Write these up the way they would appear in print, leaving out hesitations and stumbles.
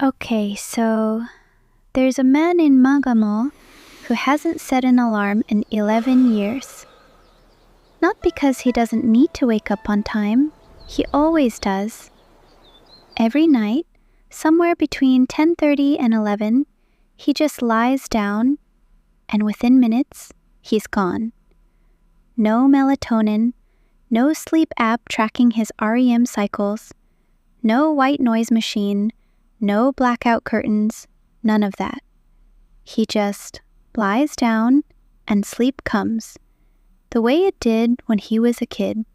Okay, so there's a man in Magamo who hasn't set an alarm in 11 years. Not because he doesn't need to wake up on time, he always does. Every night, somewhere between 10:30 and 11, he just lies down, and within minutes, he's gone. No melatonin, no sleep app tracking his REM cycles, no white noise machine, no blackout curtains, none of that. He just lies down and sleep comes, the way it did when he was a kid.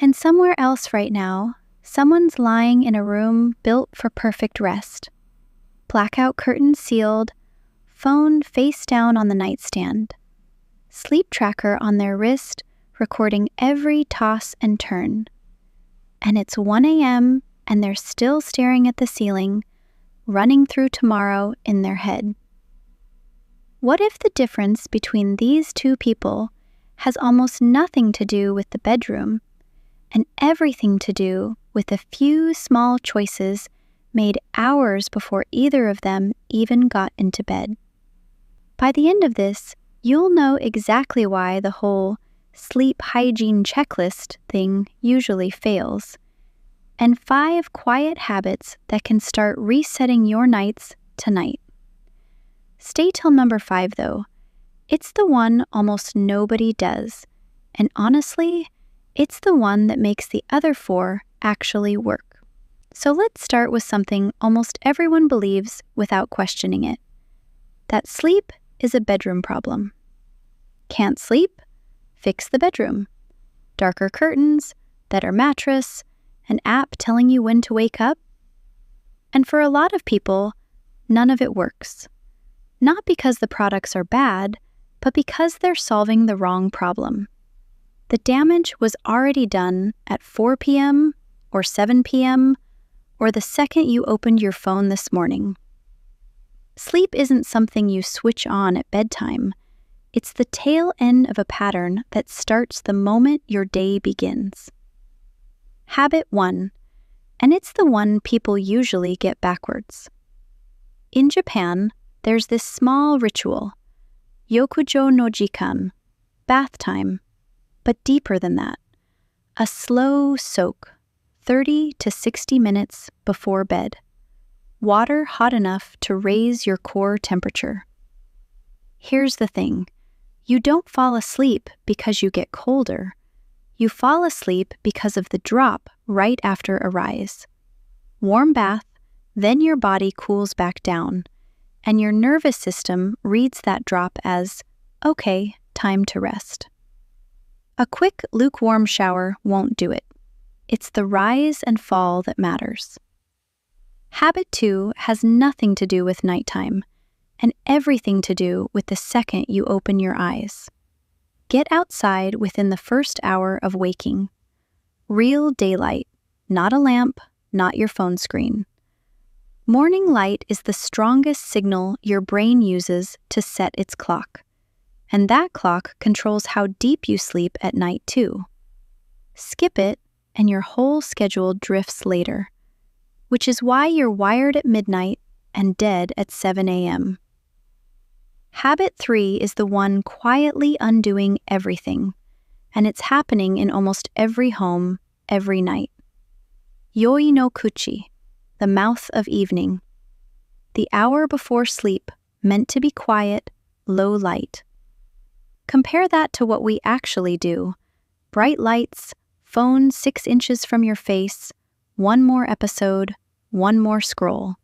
And somewhere else right now, someone's lying in a room built for perfect rest. Blackout curtains sealed, phone face down on the nightstand, sleep tracker on their wrist recording every toss and turn. And it's 1 a.m. and they're still staring at the ceiling, running through tomorrow in their head. What if the difference between these two people has almost nothing to do with the bedroom and everything to do with a few small choices made hours before either of them even got into bed? By the end of this, you'll know exactly why the whole sleep hygiene checklist thing usually fails, and 5 quiet habits that can start resetting your nights tonight. Stay till number 5 though. It's the one almost nobody does, and honestly, it's the one that makes the other 4 actually work. So let's start with something almost everyone believes without questioning it: that sleep is a bedroom problem. Can't sleep? Fix the bedroom. Darker curtains, better mattress, an app telling you when to wake up. And for a lot of people, none of it works. Not because the products are bad, but because they're solving the wrong problem. The damage was already done at 4 p.m. or 7 p.m. or the second you opened your phone this morning. Sleep isn't something you switch on at bedtime. It's the tail end of a pattern that starts the moment your day begins. Habit 1, and it's the one people usually get backwards. In Japan, there's this small ritual, yokujo no jikan, bath time, but deeper than that. A slow soak, 30 to 60 minutes before bed. Water hot enough to raise your core temperature. Here's the thing. You don't fall asleep because you get colder. You fall asleep because of the drop right after a rise. Warm bath, then your body cools back down, and your nervous system reads that drop as, okay, time to rest. A quick lukewarm shower won't do it. It's the rise and fall that matters. Habit 2 has nothing to do with nighttime, and everything to do with the second you open your eyes. Get outside within the first hour of waking. Real daylight, not a lamp, not your phone screen. Morning light is the strongest signal your brain uses to set its clock, and that clock controls how deep you sleep at night too. Skip it, and your whole schedule drifts later, which is why you're wired at midnight and dead at 7 a.m. Habit 3 is the one quietly undoing everything, and it's happening in almost every home, every night. Yoi no kuchi, the mouth of evening. The hour before sleep, meant to be quiet, low light. Compare that to what we actually do. Bright lights, phone 6 inches from your face, one more episode, one more scroll.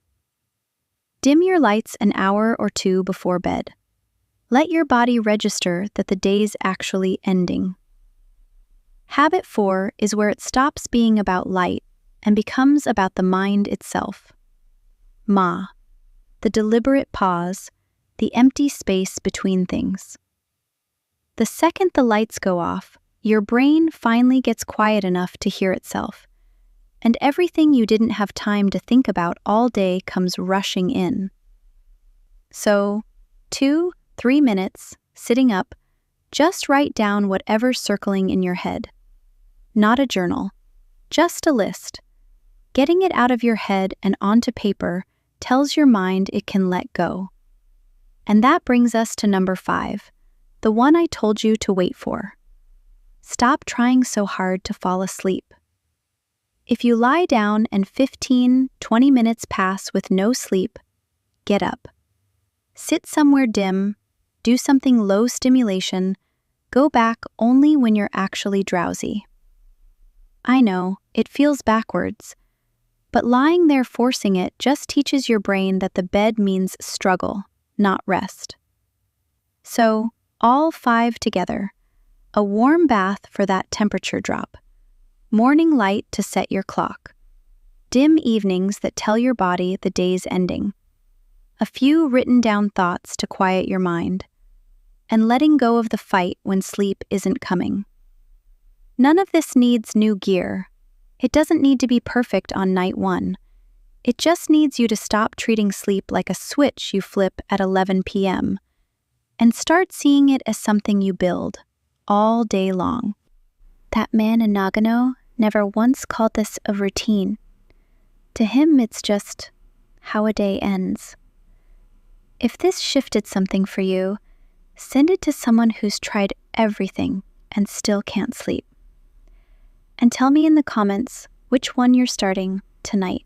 Dim your lights an hour or 2 before bed. Let your body register that the day's actually ending. Habit 4 is where it stops being about light and becomes about the mind itself. Ma, the deliberate pause, the empty space between things. The second the lights go off, your brain finally gets quiet enough to hear itself, and everything you didn't have time to think about all day comes rushing in. So, 2-3 minutes, sitting up, just write down whatever's circling in your head. Not a journal, just a list. Getting it out of your head and onto paper tells your mind it can let go. And that brings us to number 5, the one I told you to wait for. Stop trying so hard to fall asleep. If you lie down and 15-20 minutes pass with no sleep, get up. Sit somewhere dim, do something low stimulation, go back only when you're actually drowsy. I know, it feels backwards, but lying there forcing it just teaches your brain that the bed means struggle, not rest. So, all 5 together. A warm bath for that temperature drop. Morning light to set your clock. Dim evenings that tell your body the day's ending. A few written down thoughts to quiet your mind. And letting go of the fight when sleep isn't coming. None of this needs new gear. It doesn't need to be perfect on night 1. It just needs you to stop treating sleep like a switch you flip at 11 p.m. and start seeing it as something you build all day long. That man in Nagano never once called this a routine. To him, it's just how a day ends. If this shifted something for you, send it to someone who's tried everything and still can't sleep. And tell me in the comments which one you're starting tonight.